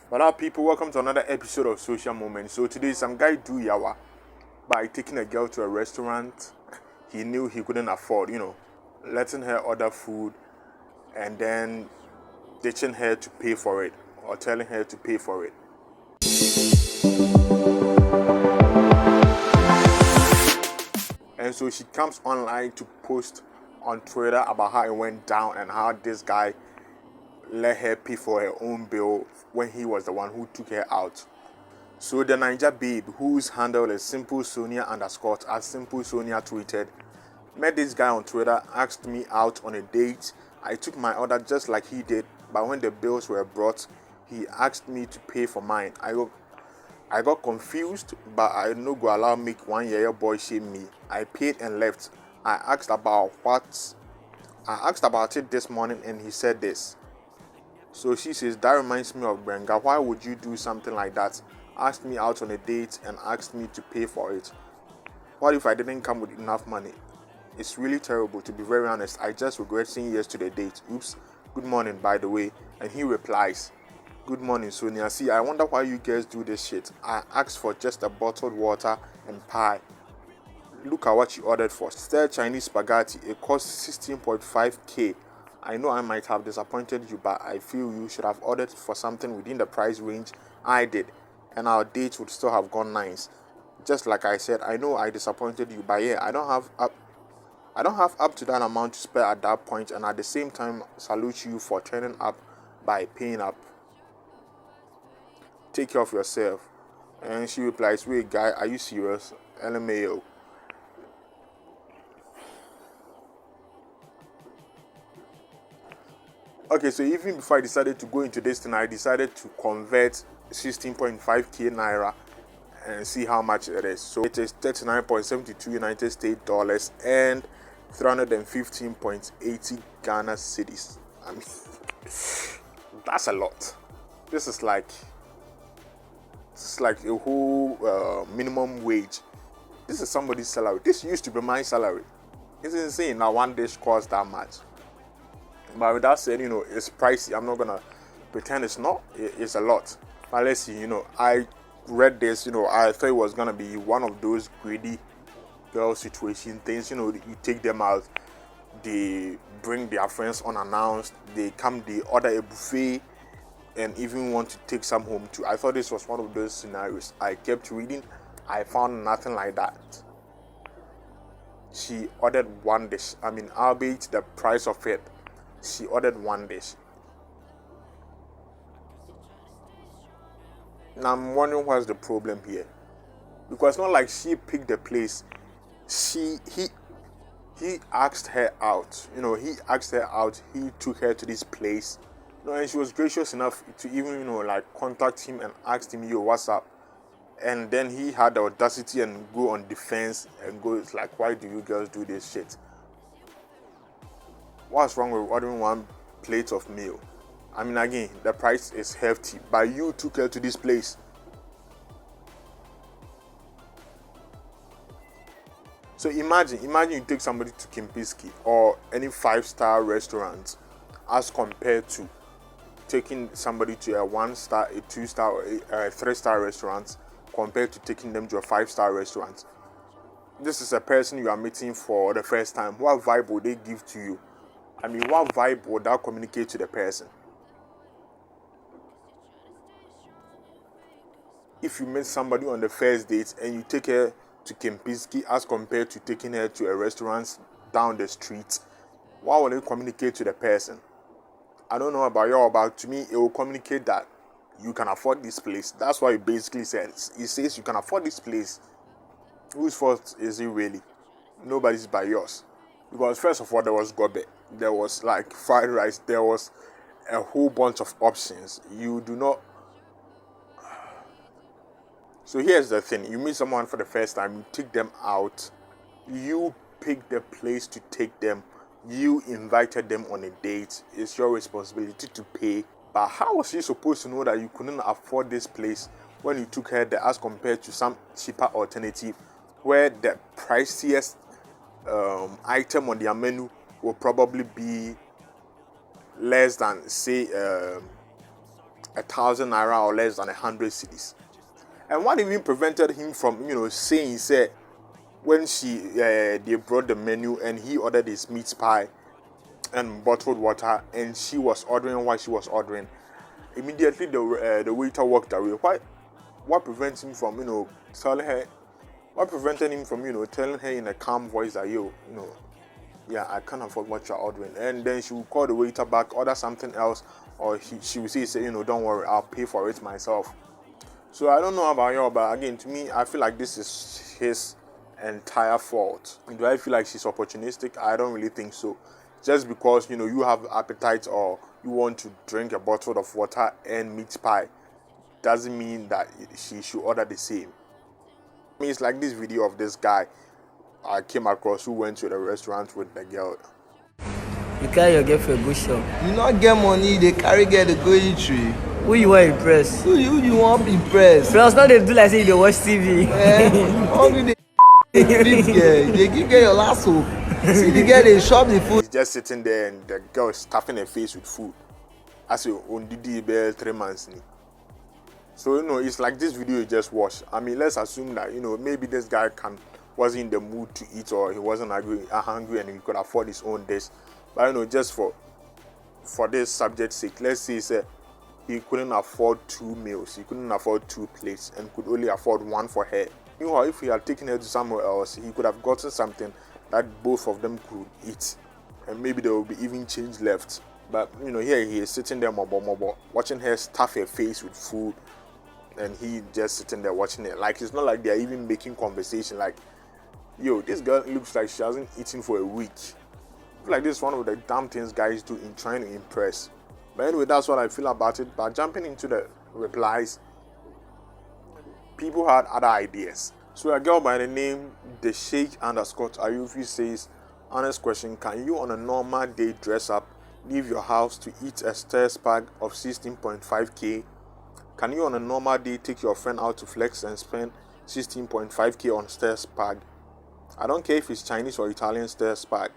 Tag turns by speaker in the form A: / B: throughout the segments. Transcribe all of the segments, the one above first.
A: What up, people? Welcome to another episode of Social Moments. So today, some guy do yawa by taking a girl to a restaurant he knew he couldn't afford. Letting her order food and then ditching her to pay for it or telling her to pay for it. And so she comes online to post on Twitter about how it went down and how this guy let her pay for her own bill when he was the one who took her out. So the Naija babe, whose handle is Simple Sonia underscore as Simple Sonia tweeted, met this guy on Twitter, asked me out on a date. I took my order just like he did, but when the bills were brought, he asked me to pay for mine. I got confused, but I no go allow make one year boy shame me. I paid and left. I asked about it this morning and he said this. So she says, that reminds me of Benga. Why would you do something like that? Asked me out on a date and asked me to pay for it. What if I didn't come with enough money? It's really terrible, to be very honest. I just regret saying yes to the date. Oops. Good morning, by the way. And he replies, good morning, Sonia. See, I wonder why you guys do this shit. I asked for just a bottled water and pie. Look at what you ordered for. Stir Chinese spaghetti. It costs 16.5k. I know I might have disappointed you, but I feel you should have ordered for something within the price range I did, and our date would still have gone nice. Just like I said, I know I disappointed you, but yeah, I don't have up to that amount to spare at that point, and at the same time, salute you for turning up by paying up. Take care of yourself. And she replies, wait, guy, are you serious? LMAO. Okay, so even before I decided to go into this thing, I decided to convert 16.5k naira and see how much it is. So it is 39.72 United States dollars and 315.80 Ghana cedis. I mean, that's a lot. This is like a whole minimum wage. This is somebody's salary. This used to be my salary. It's insane. Now one dish costs that much. But with that said, it's pricey. I'm not gonna pretend it's not. It's a lot. But let's see. I read this. I thought it was gonna be one of those greedy girl situation things. You take them out, they bring their friends unannounced. They order a buffet, and even want to take some home too. I thought this was one of those scenarios. I kept reading. I found nothing like that. She ordered one dish. Albeit the price of it. She ordered one dish. Now I'm wondering what's the problem here, because it's not like she picked the place. He asked her out. He asked her out. He took her to this place. And she was gracious enough to even contact him and ask him, yo, what's up? And then he had the audacity and go on defense and go, it's like, why do you girls do this shit? What's wrong with ordering one plate of meal? Again, the price is hefty, but you took her to this place. So imagine you take somebody to Kempinski or any 5-star restaurant as compared to taking somebody to a 1-star, a 2-star, or a 3-star restaurant compared to taking them to a 5-star restaurant. This is a person you are meeting for the first time. What vibe would they give to you? What vibe would that communicate to the person? If you meet somebody on the first date and you take her to Kempinski as compared to taking her to a restaurant down the street, what will it communicate to the person? I don't know about you, but to me, it will communicate that you can afford this place. That's what it basically says. It says you can afford this place. Whose fault is it really? Nobody's but yours. Because first of all, there was gobe. There was like fried rice. There was a whole bunch of options. You do not. So here's the thing. You meet someone for the first time. You take them out. You pick the place to take them. You invited them on a date. It's your responsibility to pay. But how was she supposed to know that you couldn't afford this place when you took her there as compared to some cheaper alternative where the priciest item on their menu will probably be less than, say, 1,000 naira or less than 100 cedis. And what even prevented him from, saying, say, when they brought the menu and he ordered his meat pie and bottled water, and she was ordering what she was ordering, immediately the waiter walked away. What prevents him from, telling her? What prevented him from, telling her in a calm voice that, yeah, I can't afford what you're ordering, and then she would call the waiter back, order something else, or she would say, don't worry, I'll pay for it myself. So I don't know about you, but again, to me, I feel like this is his entire fault. Do I feel like she's opportunistic? I don't really think so. Just because, you have appetite or you want to drink a bottle of water and meat pie doesn't mean that she should order the same. I mean, it's like this video of this guy I came across who went to the restaurant with the girl.
B: You carry your girl for a good shop.
C: You not get money, they carry girl to go eat tree.
B: Who you want impress?
C: Who you want impress?
B: Plus, now they do like say they watch TV.
C: Hungry they feed girl. They give girl your last hope. See the girl, they shop the food.
A: He's just sitting there and the girl is stuffing her face with food. As you on Didi Bell 3 months. So, it's like this video you just watched. I mean, let's assume that, maybe this guy wasn't in the mood to eat, or he wasn't hungry and he could afford his own dish. But, just for this subject's sake, let's say he couldn't afford 2 meals, he couldn't afford 2 plates, and could only afford 1 for her. Meanwhile, if he had taken her to somewhere else, he could have gotten something that both of them could eat, and maybe there would be even change left. But, here he is sitting there watching her stuff her face with food, and he just sitting there watching it. Like, it's not like they're even making conversation. Like, yo, this girl looks like she hasn't eaten for a week. I feel like this is one of the dumb things guys do in trying to impress. But anyway, that's what I feel about it. But jumping into the replies, people had other ideas. So a girl by the name the Sheikh _ Ayufi says, honest question, can you on a normal day dress up, leave your house to eat a stir spag of 16.5k? Can you on a normal day take your friend out to flex and spend 16.5k on stir spag? I don't care if it's Chinese or Italian stir spag.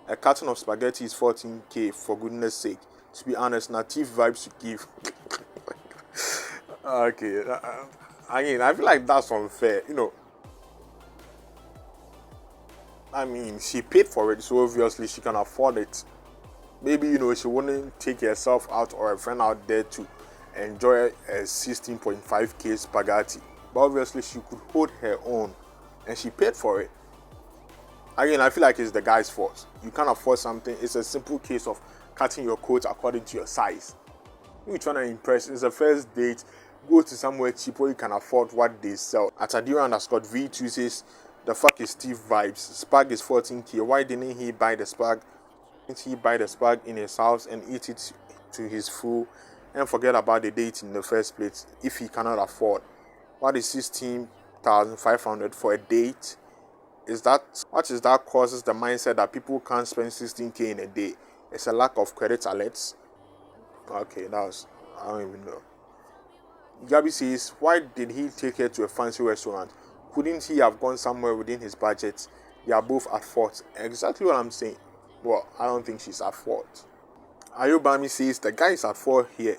A: A carton of spaghetti is 14k, for goodness sake. To be honest, native vibes to give. Okay, I feel like that's unfair. I mean, she paid for it, so obviously she can afford it. Maybe, she wouldn't take herself out or a friend out there to enjoy a 16.5k spaghetti. But obviously she could hold her own, and she paid for it. Again, I feel like it's the guy's fault. You can't afford something. It's a simple case of cutting your coat according to your size. You're trying to impress. It's a first date. Go to somewhere cheap where you can afford what they sell. At Adira _ V2 says, the fuck is Steve vibes? Spag is 14k. Why didn't he buy the spag? Didn't he buy the spag in his house and eat it to his full and forget about the date in the first place if he cannot afford? What is 16,500 for a date? What is that causes the mindset that people can't spend 16k in a day? It's a lack of credit alerts. Okay, I don't even know. Gabby says, why did he take her to a fancy restaurant? Couldn't he have gone somewhere within his budget? They are both at fault. Exactly what I'm saying. Well, I don't think she's at fault. Ayobami says, the guy is at fault here.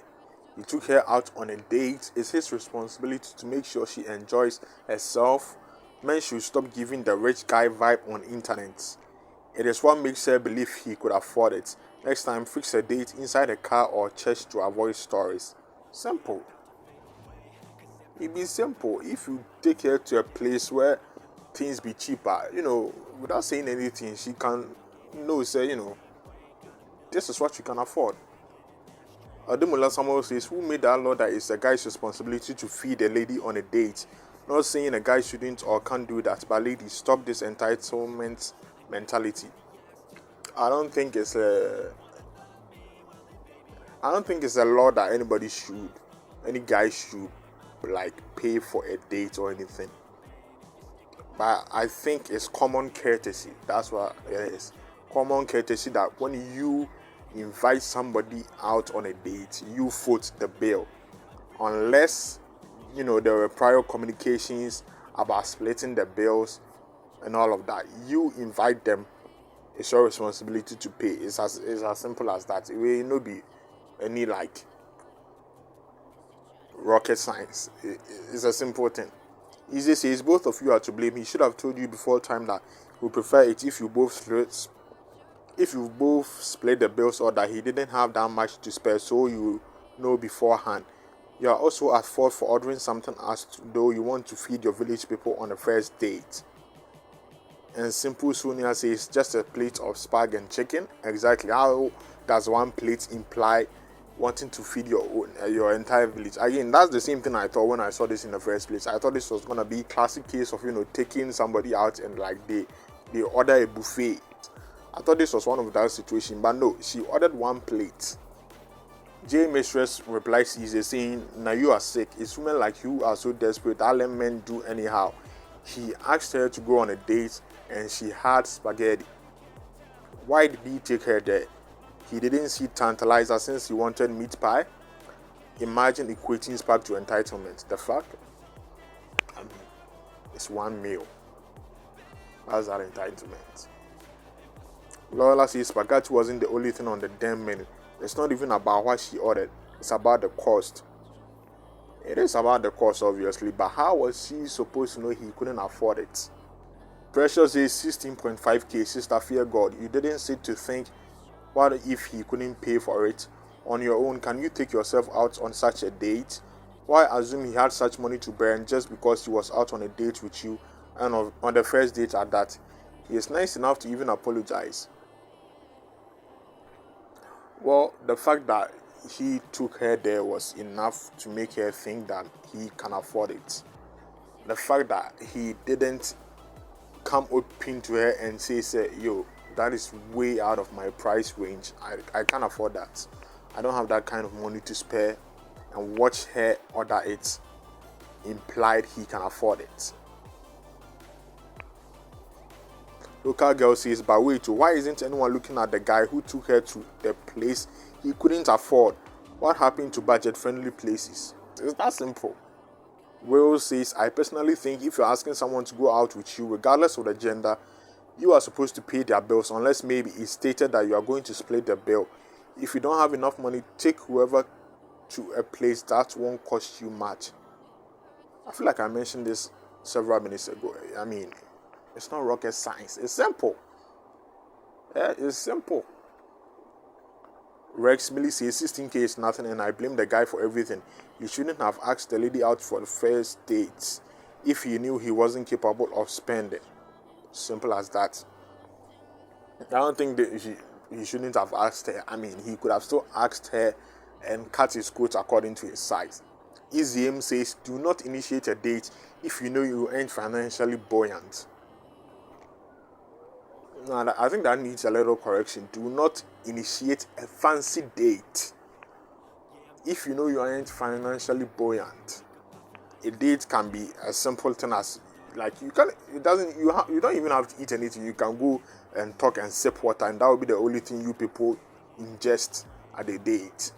A: He took her out on a date. It's his responsibility to make sure she enjoys herself. Men should stop giving the rich guy vibe on internet. It is what makes her believe he could afford it. Next time, fix a date inside a car or church to avoid stories. Simple. It be simple. If you take her to a place where things be cheaper, without saying anything, she can say, this is what you can afford. Ademola Samuel says, who made that law that it's a guy's responsibility to feed a lady on a date? Not saying a guy shouldn't or can't do that, but ladies, stop this entitlement mentality. I don't think it's a law that any guy should pay for a date or anything. But I think it's common courtesy. That's what it is. Common courtesy that when you invite somebody out on a date, you foot the bill. Unless, there were prior communications about splitting the bills and all of that. You invite them. It's your responsibility to pay. It's as simple as that. It will not be any rocket science. It's a simple thing. Easy says both of you are to blame. He should have told you before time that he would prefer it if you both split the bills, or that he didn't have that much to spare, so you know beforehand. You are also at fault for ordering something as though you want to feed your village people on the first date. And Simple Sonia says just a plate of spag and chicken. Exactly. How does one plate imply wanting to feed your entire village? Again, that's the same thing I thought when I saw this in the first place. I thought this was gonna be classic case of taking somebody out and like they order a buffet. I thought this was one of that situation, but no, she ordered one plate. J Mistress replies easy saying, "Now you are sick. It's women like you are so desperate. I'll let men do anyhow." He asked her to go on a date and she had spaghetti. Why did he take her there? He didn't see tantalizer since he wanted meat pie. Imagine equating spag to entitlement. The fuck? I mean, it's one meal. How's that entitlement? Lola says spaghetti wasn't the only thing on the damn menu. It's not even about what she ordered. It's about the cost. It is about the cost, obviously, but how was she supposed to know he couldn't afford it? Precious says 16.5k. Sister, fear God. You didn't sit to think, what if he couldn't pay for it? On your own, can you take yourself out on such a date? Why assume he had such money to burn just because he was out on a date with you, and on the first date at that? He is nice enough to even apologize. Well, the fact that he took her there was enough to make her think that he can afford it. The fact that he didn't come open to her and say, yo, that is way out of my price range. I can't afford that. I don't have that kind of money to spare, and watch her order it implied he can afford it. Local girl says, but wait, why isn't anyone looking at the guy who took her to the place he couldn't afford? What happened to budget-friendly places? It's that simple. Will says, I personally think if you're asking someone to go out with you, regardless of the gender, you are supposed to pay their bills, unless maybe it's stated that you are going to split the bill. If you don't have enough money, take whoever to a place that won't cost you much. I feel like I mentioned this several minutes ago. I mean, it's not rocket science. It's simple. Yeah, it's simple. Rex Millie says 16k is nothing and I blame the guy for everything. You shouldn't have asked the lady out for the first dates if he knew he wasn't capable of spending. Simple as that. I don't think that he shouldn't have asked her. I mean, he could have still asked her and cut his coat according to his size. Easy M says, do not initiate a date if you know you ain't financially buoyant. No, I think that needs a little correction. Do not initiate a fancy date if you know you aren't financially buoyant. A date can be a simple thing as like you don't even have to eat anything. You can go and talk and sip water, and that will be the only thing you people ingest at a date.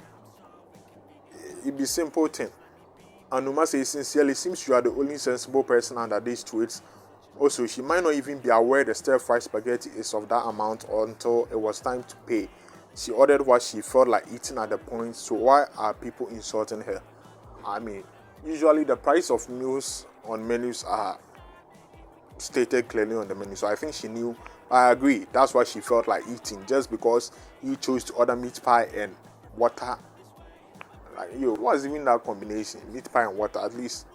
A: It be simple thing. Anuma says sincerely, seems you are the only sensible person under these tweets. Also, she might not even be aware the stir-fried spaghetti is of that amount until it was time to pay. She ordered what she felt like eating at the point, so why are people insulting her? I mean, usually the price of meals on menus are stated clearly on the menu, so I think she knew. I agree, that's what she felt like eating, just because you chose to order meat pie and water. Like, yo, what's even that combination? Meat pie and water, at least.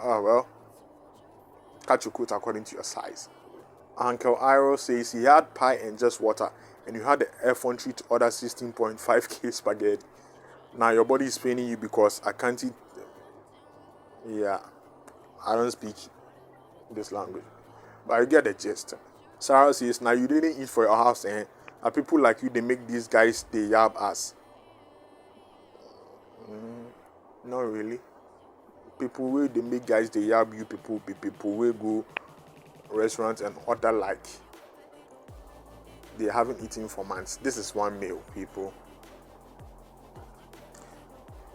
A: Oh, well. Cut your coat according to your size. Uncle Iro says he had pie and just water, and you had the effrontery to order 16.5k spaghetti. Now your body is paining you because I can't eat. Yeah, I don't speak this language, but I get the gist. Sarah says, now you didn't eat for your house, and people like you, they make these guys they yab us. Not really. People will they make guys they yab you, people will go restaurants and order like they haven't eaten for months. This is one meal, people.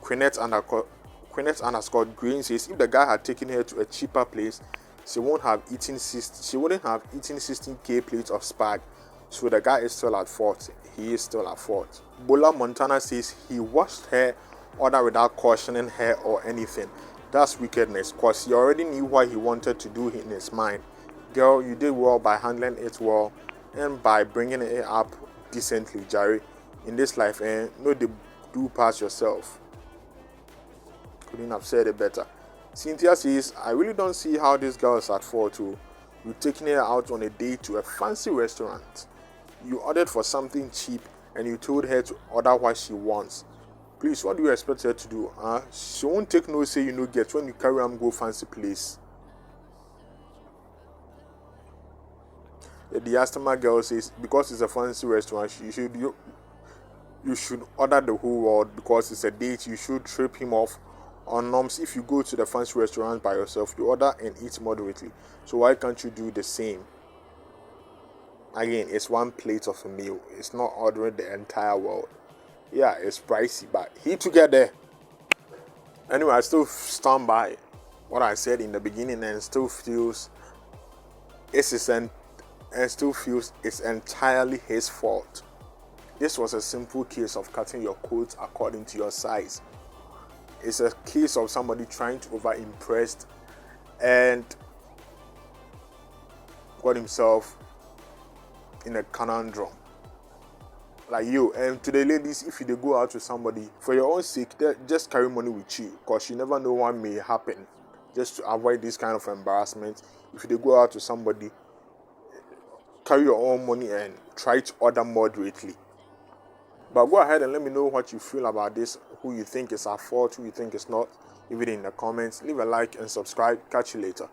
A: Quinette underscore Green says if the guy had taken her to a cheaper place, she wouldn't have eaten 16k plates of spag. So the guy is still at fault. He is still at fault. Bola Montana says he washed her order without cautioning her or anything. That's wickedness, because he already knew what he wanted to do in his mind. Girl, you did well by handling it well and by bringing it up decently, Jerry. In this life, no, they do pass yourself. Couldn't have said it better. Cynthia says, I really don't see how this girl is at fault too. You taking her out on a date to a fancy restaurant. You ordered for something cheap and you told her to order what she wants. Please, what do you expect her to do? She won't take no say get when you carry am go fancy place. The diastema girl says, because it's a fancy restaurant, you should order the whole world. Because it's a date, you should trip him off. On norms, if you go to the fancy restaurant by yourself, you order and eat moderately. So why can't you do the same? Again, it's one plate of a meal. It's not ordering the entire world. Yeah, it's pricey, but he together. Anyway, I still stand by what I said in the beginning and still feels it's entirely his fault. This was a simple case of cutting your coat according to your size. It's a case of somebody trying to over-impress and got himself in a conundrum. Like you, and to the ladies, if you go out with somebody, for your own sake, just carry money with you, because you never know what may happen. Just to avoid this kind of embarrassment, if you go out with somebody, carry your own money and try to order moderately. But go ahead and let me know what you feel about this, who you think is at fault, who you think is not. Leave it in the comments, leave a like and subscribe. Catch you later.